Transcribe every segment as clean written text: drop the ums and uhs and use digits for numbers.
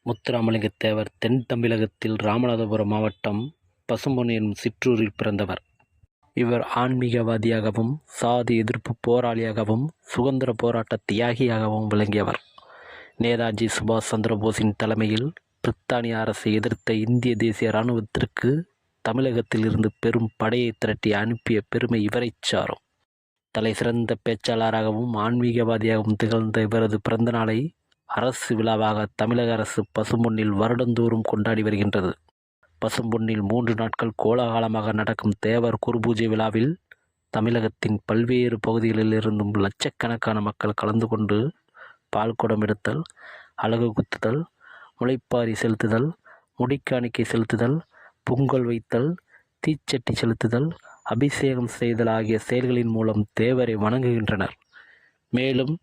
முத்துராமலிங்க தேவர் தென் தமிழகத்தில் ராமநாதபுரம் மாவட்டம் பசும்பொன் எனும் சிற்றூரில் பிறந்தவர். இவர் ஆன்மீகவாதியாகவும் சாதி எதிர்ப்பு போராளியாகவும் சுதந்திர போராட்ட தியாகியாகவும் விளங்கியவர். நேதாஜி சுபாஷ் சந்திரபோஸின் தலைமையில் பிரித்தானிய அரசை எதிர்த்த இந்திய தேசிய இராணுவத்திற்கு தமிழகத்தில் இருந்து பெரும் படையை திரட்டி அனுப்பிய பெருமை இவரைச் சாரும். தலை சிறந்த பேச்சாளராகவும் ஆன்மீகவாதியாகவும் திகழ்ந்த இவரது பிறந்த நாளை அரசு விழாவாக தமிழக அரசு பசும்பொன்னில் வருடந்தோறும் கொண்டாடி வருகின்றது. பசும்பொன்னில் 3 நாட்கள் கோலாகலமாக நடக்கும் தேவர் குருபூஜை விழாவில் தமிழகத்தின் பல்வேறு பகுதிகளில் இருந்தும் லட்சக்கணக்கான மக்கள் கலந்து கொண்டு பால்குடம் எடுத்தல், அலகு குத்துதல், முளைப்பாரி செலுத்துதல், முடிக்காணிக்கை செலுத்துதல், பொங்கல் வைத்தல், தீச்சட்டி செலுத்துதல், அபிஷேகம் செய்தல் ஆகிய செயல்களின் மூலம் தேவரை வணங்குகின்றனர். மேலும்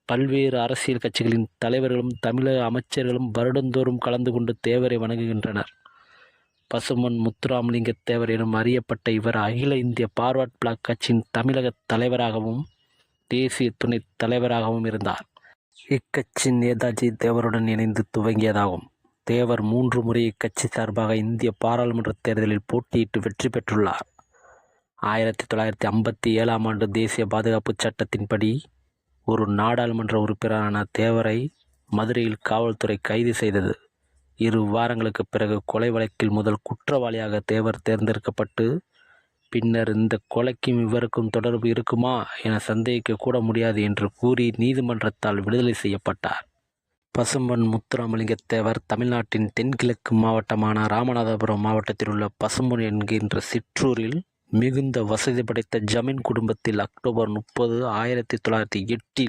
பல்வேறு அரசியல் கட்சிகளின் தலைவர்களும் தமிழக அமைச்சர்களும் வருடந்தோறும் கலந்து கொண்டு தேவரை வணங்குகின்றனர். பசும்பொன் முத்துராமலிங்க தேவர் எனும் அறியப்பட்ட இவர் அகில இந்திய பார்வர்ட் பிளாக் கட்சியின் தமிழக தலைவராகவும் தேசிய துணைத் தலைவராகவும் இருந்தார். இக்கட்சி நேதாஜி தேவருடன் இணைந்து துவங்கியதாகும். தேவர் 3 முறை இக்கட்சி சார்பாக இந்திய பாராளுமன்ற தேர்தலில் போட்டியிட்டு வெற்றி பெற்றுள்ளார். 1957ஆம் ஆண்டு தேசிய பாதுகாப்பு சட்டத்தின்படி ஒரு நாடாளுமன்ற உறுப்பினரான தேவரை மதுரையில் காவல்துறை கைது செய்தது. 2 வாரங்களுக்கு பிறகு கொலை வழக்கில் முதல் குற்றவாளியாக தேவர் தேர்ந்தெடுக்கப்பட்டு பின்னர் இந்த கொலைக்கும் இவருக்கும் தொடர்பு இருக்குமா என சந்தேகிக்க கூட முடியாது என்று கூறி நீதிமன்றத்தால் விடுதலை செய்யப்பட்டார். பசும்பொன் முத்துராமலிங்க தேவர் தமிழ்நாட்டின் தென்கிழக்கு மாவட்டமான ராமநாதபுரம் மாவட்டத்தில் உள்ள பசும்பொன் என்கின்ற சிற்றூரில் மிகுந்த வசதி படைத்த ஜமீன் குடும்பத்தில் அக்டோபர் 30, 1908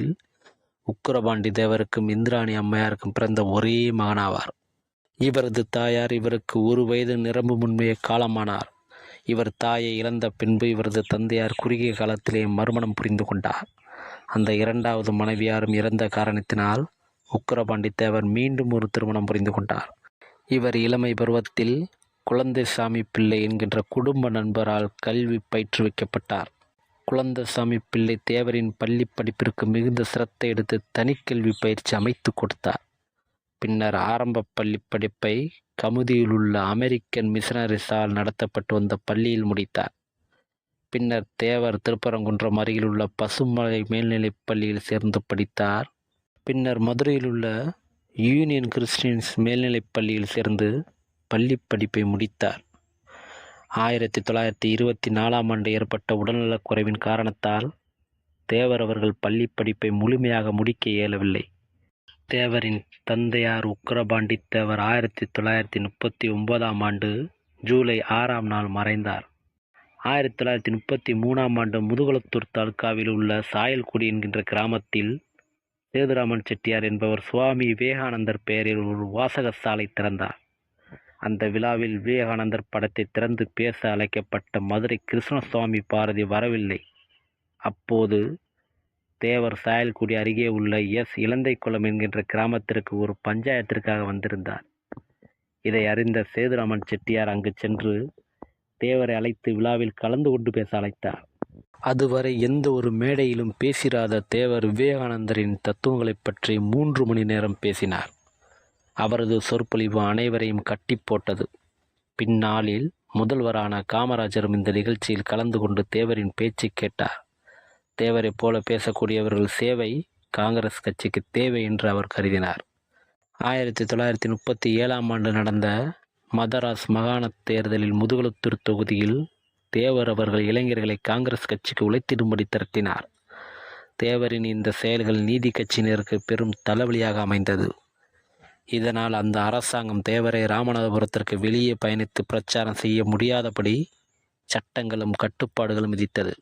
உக்கிரபாண்டி தேவருக்கும் இந்திராணி அம்மையாருக்கும் பிறந்த ஒரே மகனாவார். இவரது தாயார் இவருக்கு 1 வயது நிரம்பும் முன்பே காலமானார். இவர் தாயை இழந்த பின்பு இவரது தந்தையார் குறுகிய காலத்திலே மறுமணம் புரிந்து கொண்டார். அந்த 2வது மனைவியாரும் இறந்த காரணத்தினால் உக்கிரபாண்டி தேவர் மீண்டும் ஒரு திருமணம் புரிந்து கொண்டார். இவர் இளமை பருவத்தில் குழந்தைசாமி பிள்ளை என்கின்ற குடும்ப நண்பரால் கல்வி பயிற்றுவிக்கப்பட்டார். குழந்தைசாமி பிள்ளை தேவரின் பள்ளி படிப்பிற்கு மிகுந்த சிரத்தை எடுத்து தனிக்கல்வி பயிற்சி அமைத்து கொடுத்தார். பின்னர் ஆரம்ப பள்ளி படிப்பை கமுதியில் உள்ள அமெரிக்கன் மிஷனரிஸால் நடத்தப்பட்டு வந்த பள்ளியில் முடித்தார். பின்னர் தேவர் திருப்பரங்குன்றம் அருகில் உள்ள பசுமலை மேல்நிலைப் பள்ளியில் சேர்ந்து படித்தார். பின்னர் மதுரையில் உள்ள யூனியன் கிறிஸ்டியன்ஸ் மேல்நிலைப் பள்ளியில் சேர்ந்து பள்ளி படிப்பை முடித்தார். 1924ஆம் ஆண்டு ஏற்பட்ட உடல்நலக் குறைவின் காரணத்தால் தேவர் அவர்கள் பள்ளி படிப்பை முழுமையாக முடிக்க இயலவில்லை. தேவரின் தந்தையார் உக்கிரபாண்டி தேவர் 1939ஆம் ஆண்டு ஜூலை 6ஆம் நாள் மறைந்தார். 1933ஆம் ஆண்டு முதுகுளத்தூர் தாலுகாவில் உள்ள சாயல்குடி என்கின்ற கிராமத்தில் சேதுராமன் செட்டியார் என்பவர் சுவாமி விவேகானந்தர் பெயரில் ஒரு வாசகசாலை திறந்தார். அந்த விழாவில் விவேகானந்தர் படத்தை திறந்து பேச அழைக்கப்பட்ட மதுரை கிருஷ்ணசுவாமி பாரதி வரவில்லை. அப்போது தேவர் சாயல்குடி அருகே உள்ள இலந்தைக்குளம் என்கின்ற கிராமத்திற்கு ஒரு பஞ்சாயத்திற்காக வந்திருந்தார். இதை அறிந்த சேதுராமன் செட்டியார் அங்கு சென்று தேவரை அழைத்து விழாவில் கலந்து கொண்டு பேச அழைத்தார். அதுவரை எந்த ஒரு மேடையிலும் பேசிராத தேவர் விவேகானந்தரின் தத்துவங்களை பற்றி 3 மணி நேரம் பேசினார். அவரது சொற்பொழிவு அனைவரையும் கட்டி போட்டது. பின்னாளில் முதல்வரான காமராஜரும் இந்த நிகழ்ச்சியில் கலந்து கொண்டு தேவரின் பேச்சை கேட்டார். தேவரை போல பேசக்கூடியவர்கள் சேவை காங்கிரஸ் கட்சிக்கு தேவை என்று அவர் கருதினார். 1937ஆம் ஆண்டு நடந்த மதராஸ் மாகாண தேர்தலில் முதுகுளத்தூர் தொகுதியில் தேவர் அவர்கள் இளைஞர்களை காங்கிரஸ் கட்சிக்கு உழைத்திடும்படி திரட்டினார். தேவரின் இந்த செயல்கள் நீதி கட்சியினருக்கு பெரும் தலைவலியாக அமைந்தது. இதனால் அந்த அரசாங்கம் தேவரை ராமநாதபுரத்திற்கு வெளியே பயணித்து பிரச்சாரம் செய்ய முடியாதபடி சட்டங்களும் கட்டுப்பாடுகளும் விதித்தது.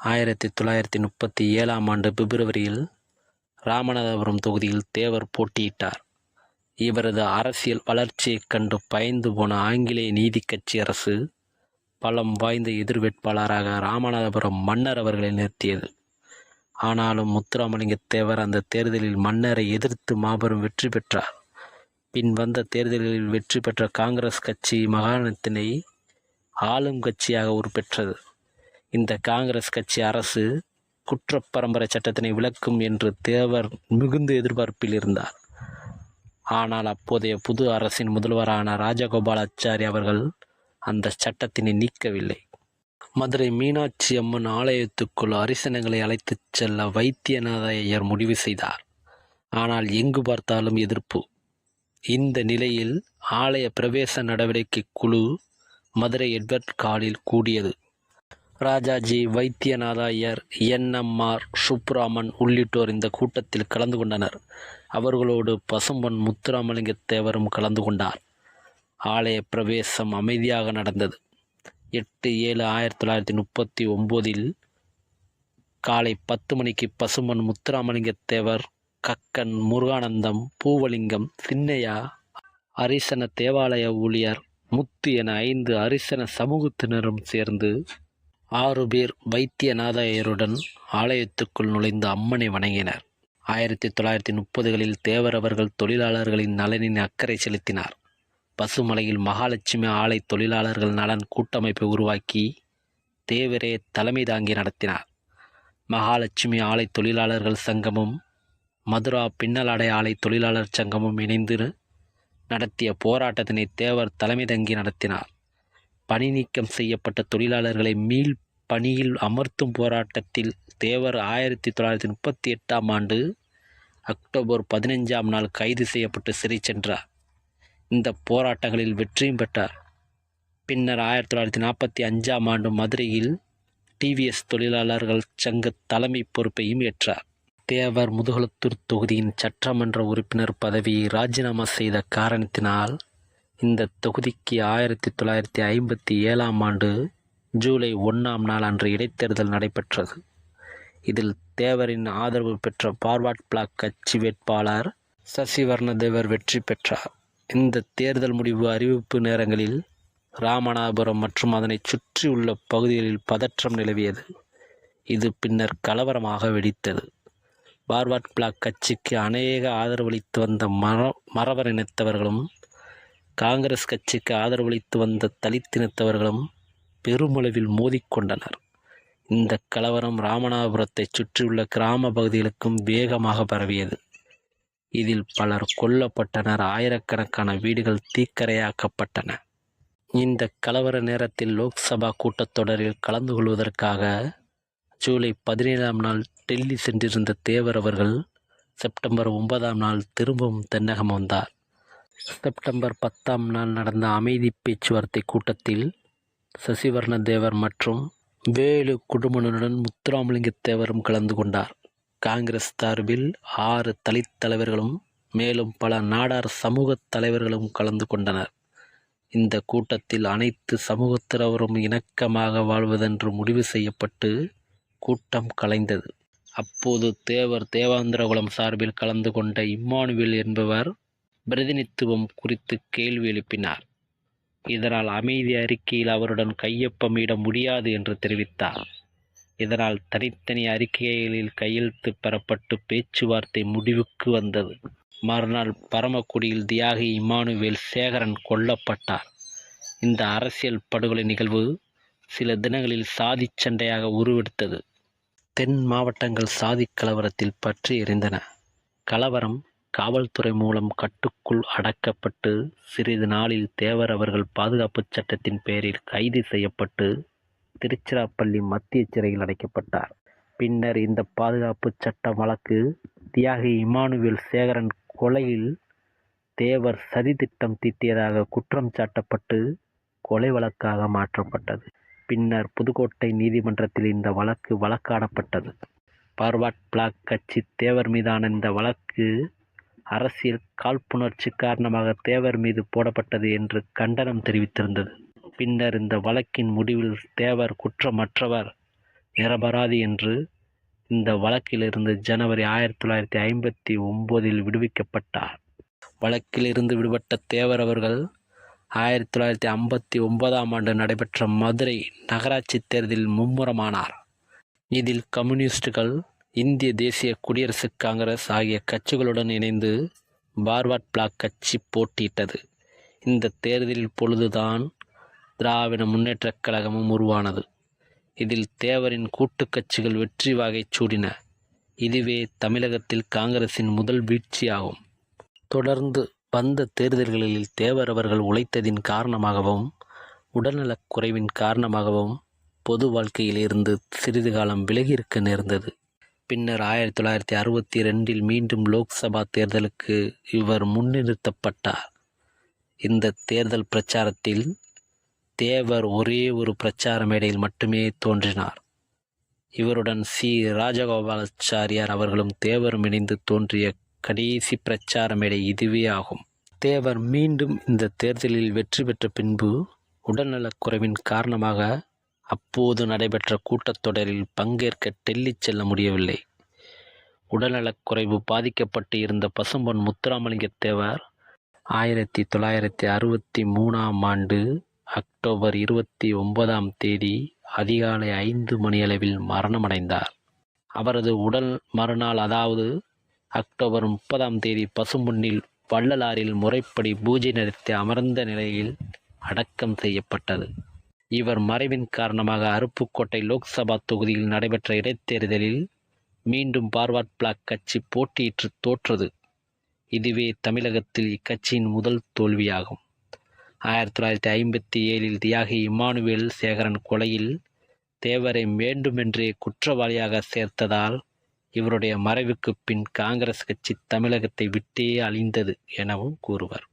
1937ஆம் ஆண்டு பிப்ரவரியில் ராமநாதபுரம் தொகுதியில் தேவர் போட்டியிட்டார். இவரது அரசியல் வளர்ச்சியைக் கண்டு பயந்து போன ஆங்கிலேய நீதி கட்சி அரசு பலம் வாய்ந்த எதிர் வேட்பாளராக ராமநாதபுரம் மன்னர் அவர்களை நிறுத்தியது. ஆனாலும் முத்துராமலிங்க தேவர் அந்த தேர்தலில் மன்னரை எதிர்த்து மாபெரும் வெற்றி பெற்றார். பின் வந்த தேர்தலில் வெற்றி பெற்ற காங்கிரஸ் கட்சி மாகாணத்தினை ஆளும் கட்சியாக உருப்பெற்றது. இந்த காங்கிரஸ் கட்சி அரசு குற்றப்பரம்பரை சட்டத்தினை விலக்கும் என்று தேவர் மிகுந்த எதிர்பார்ப்பில் இருந்தார். ஆனால் அப்போதைய புது அரசின் முதல்வரான ராஜகோபாலாச்சாரி அவர்கள் அந்த சட்டத்தினை நீக்கவில்லை. மதுரை மீனாட்சி அம்மன் ஆலயத்துக்குள் அரிசனங்களை அழைத்துச் செல்ல வைத்தியநாத ஐயர் முடிவு செய்தார். ஆனால் எங்கு பார்த்தாலும் எதிர்ப்பு. இந்த நிலையில் ஆலய பிரவேச நடவடிக்கை குழு மதுரை எட்வர்ட் ஹாலில் கூடியது. ராஜாஜி, வைத்தியநாத ஐயர், NMR சுப்புராமன் உள்ளிட்டோர் இந்த கூட்டத்தில் கலந்து கொண்டனர். அவர்களோடு பசும்பொன் முத்துராமலிங்க தேவரும் கலந்து கொண்டார். ஆலய பிரவேசம் அமைதியாக நடந்தது. 8/7/1939 காலை 10 மணிக்கு பசும்பொன் முத்துராமலிங்க தேவர், கக்கன், முருகானந்தம், பூவலிங்கம், சின்னையா, அரிசன தேவாலய ஊழியர் முத்து என 5 அரிசன சமூகத்தினரும் சேர்ந்து 6 பேர் வைத்தியநாத ஐயருடன் ஆலயத்துக்குள் நுழைந்து அம்மனை வணங்கினர். 1930களில் தேவர் அவர்கள் தொழிலாளர்களின் நலனின் அக்கறை செலுத்தினார். பசுமலையில் மகாலட்சுமி ஆலை தொழிலாளர்கள் நலன் கூட்டமைப்பை உருவாக்கி தேவரே தலைமை தாங்கி நடத்தினார். மகாலட்சுமி ஆலை தொழிலாளர்கள் சங்கமும் மதுரா பின்னலாடை ஆலை தொழிலாளர் சங்கமும் இணைந்து நடத்திய போராட்டத்தினை தேவர் தலைமை தங்கி நடத்தினார். பணி நீக்கம் செய்யப்பட்ட தொழிலாளர்களை மீள் பணியில் அமர்த்தும் போராட்டத்தில் தேவர் 1938ஆம் ஆண்டு அக்டோபர் 15ஆம் நாள் கைது செய்யப்பட்டு சிறை சென்றார். இந்த போராட்டங்களில் வெற்றியும் பெற்றார். பின்னர் 1945ஆம் ஆண்டு மதுரையில் TVS தொழிலாளர்கள் சங்க தலைமை பொறுப்பையும் ஏற்றார். தேவர் முதுகுளத்தூர் தொகுதியின் சட்டமன்ற உறுப்பினர் பதவியை ராஜினாமா செய்த காரணத்தினால் இந்த தொகுதிக்கு 1957ஆம் ஆண்டு ஜூலை 1ஆம் நாள் அன்று இடைத்தேர்தல் நடைபெற்றது. இதில் தேவரின் ஆதரவு பெற்ற பார்வர்ட் பிளாக் கட்சி வேட்பாளர் சசிவர்ண தேவர் வெற்றி பெற்றார். இந்த தேர்தல் முடிவு அறிவிப்பு நேரங்களில் ராமநாதபுரம் மற்றும் அதனை சுற்றியுள்ள பகுதிகளில் பதற்றம் நிலவியது. இது பின்னர் கலவரமாக வெடித்தது. பார்வர்ட் பிளாக் கட்சிக்கு அநேக ஆதரவளித்து வந்த மறவர் இனத்தவர்களும் காங்கிரஸ் கட்சிக்கு ஆதரவளித்து வந்த தலித் இனத்தவர்களும் பெருமளவில் மோதிக்கொண்டனர். இந்த கலவரம் ராமநாதபுரத்தை சுற்றியுள்ள கிராம பகுதிகளுக்கும் வேகமாக பரவியது. இதில் பலர் கொல்லப்பட்டனர். ஆயிரக்கணக்கான வீடுகள் தீக்கிரையாக்கப்பட்டன. இந்த கலவர நேரத்தில் லோக்சபா கூட்டத்தொடரில் கலந்து கொள்வதற்காக ஜூலை 17ஆம் நாள் டெல்லி சென்றிருந்த தேவர் அவர்கள் செப்டம்பர் 9ஆம் நாள் திரும்பவும் தென்னகம் வந்தார். செப்டம்பர் 10ஆம் நாள் நடந்த அமைதி பேச்சுவார்த்தை கூட்டத்தில் சசிவர்ண தேவர் மற்றும் வேலு குடும்பனுடன் முத்துராமலிங்க தேவரும் கலந்து கொண்டார். காங்கிரஸ் சார்பில் 6 தலித் தலைவர்களும் மேலும் பல நாடார் சமூக தலைவர்களும் கலந்து கொண்டனர். இந்த கூட்டத்தில் அனைத்து சமூகத்தினரும் இணக்கமாக வாழ்வதென்று முடிவு செய்யப்பட்டு கூட்டம் கலைந்தது. அப்போது தேவர் தேவாந்திரகுலம் சார்பில் கலந்து கொண்ட இம்மானுவேல் என்பவர் பிரதிநிதித்துவம் குறித்து கேள்வி எழுப்பினார். இதனால் அமைதி அறிக்கையில் அவருடன் கையொப்பமிட முடியாது என்று தெரிவித்தார். இதனால் தனித்தனி அறிக்கைகளில் கையெழுத்து பெறப்பட்டு பேச்சுவார்த்தை முடிவுக்கு வந்தது. மறுநாள் பரமக்குடியில் தியாகி இம்மானுவேல் சேகரன் கொல்லப்பட்டார். இந்த அரசியல் படுகொலை நிகழ்வு சில தினங்களில் சாதி சண்டையாக உருவெடுத்தது. தென் மாவட்டங்கள் சாதி கலவரத்தில் பற்றி எரிந்தன. கலவரம் காவல்துறை மூலம் கட்டுக்குள் அடக்கப்பட்டு சிறிது நாளில் தேவர் அவர்கள் பாதுகாப்பு சட்டத்தின் பெயரில் கைது செய்யப்பட்டு திருச்சிராப்பள்ளி மத்திய சிறையில் அடைக்கப்பட்டார். பின்னர் இந்த பாதுகாப்பு சட்ட வழக்கு தியாகி இம்மானுவேல் சேகரன் கொலையில் தேவர் சதி திட்டம் தீட்டியதாக குற்றம் சாட்டப்பட்டு கொலை வழக்காக மாற்றப்பட்டது. பின்னர் புதுக்கோட்டை நீதிமன்றத்தில் இந்த வழக்கு வழக்காடப்பட்டது. பார்வர்ட் பிளாக் கட்சி தேவர் மீதான இந்த வழக்கு அரசியல் காழ்ப்புணர்ச்சி காரணமாக தேவர் மீது போடப்பட்டது என்று கண்டனம் தெரிவித்திருந்தது. பின்னர் இந்த வழக்கின் முடிவில் தேவர் குற்றமற்றவர், நிரபராதி என்று இந்த வழக்கிலிருந்து ஜனவரி 1959 விடுவிக்கப்பட்டார். வழக்கிலிருந்து விடுபட்ட தேவர் அவர்கள் 1959ஆம் ஆண்டு நடைபெற்ற மதுரை நகராட்சி தேர்தலில் மும்முரமானார். இதில் கம்யூனிஸ்டுகள், இந்திய தேசிய குடியரசுக் காங்கிரஸ் ஆகிய கட்சிகளுடன் இணைந்து பார்வர்ட் பிளாக் கட்சி போட்டியிட்டது. இந்த தேர்தலில் பொழுதுதான் திராவிட முன்னேற்றக் கழகமும் உருவானது. இதில் தேவரின் கூட்டு கட்சிகள் வெற்றி வாகை சூடின. இதுவே தமிழகத்தில் காங்கிரசின் முதல் வீழ்ச்சியாகும். தொடர்ந்து வந்த தேர்தல்களில் தேவர் அவர்கள் உழைத்ததின் காரணமாகவும் உடல்நலக் குறைவின் காரணமாகவும் பொது வாழ்க்கையில் இருந்து சிறிது காலம் விலகியிருக்க நேர்ந்தது. பின்னர் 1962 மீண்டும் லோக்சபா தேர்தலுக்கு இவர் முன்னிறுத்தப்பட்டார். இந்த தேர்தல் பிரச்சாரத்தில் தேவர் ஒரே ஒரு பிரச்சார மேடையில் மட்டுமே தோன்றினார். இவருடன் சி. ராஜகோபாலாச்சாரியார் அவர்களும் தேவரும் இணைந்து தோன்றிய கடைசி பிரச்சார மேடை இதுவே ஆகும். தேவர் மீண்டும் இந்த தேர்தலில் வெற்றி பெற்ற பின்பு உடல்நலக் குறைவின் காரணமாக அப்போது நடைபெற்ற கூட்டத்தொடரில் பங்கேற்க டெல்லி செல்ல முடியவில்லை. உடல்நலக் குறைவு பாதிக்கப்பட்டு இருந்த பசும்பொன் முத்துராமலிங்க தேவர் 1963 அக்டோபர் 29 அதிகாலை 5 மணியளவில் மரணமடைந்தார். அவரது உடல் மறுநாள், அதாவது அக்டோபர் 30 பசும்பொன்னில் வள்ளலாரில் முறைப்படி பூஜை நடத்தி அமர்ந்த நிலையில் அடக்கம் செய்யப்பட்டது. இவர் மறைவின் காரணமாக அருப்புக்கோட்டை லோக்சபா தொகுதியில் நடைபெற்ற இடைத்தேர்தலில் மீண்டும் பார்வர்ட் பிளாக் கட்சி போட்டியிட்டு தோற்றது. இதுவே தமிழகத்தில் இக்கட்சியின் முதல் தோல்வியாகும். 1957 தியாகி இம்மானுவேல் சேகரன் கொலையில் தேவரை வேண்டுமென்றே குற்றவாளியாக சேர்த்ததால் இவருடைய மறைவுக்கு பின் காங்கிரஸ் கட்சி தமிழகத்தை விட்டே அழிந்தது எனவும் கூறுவர்.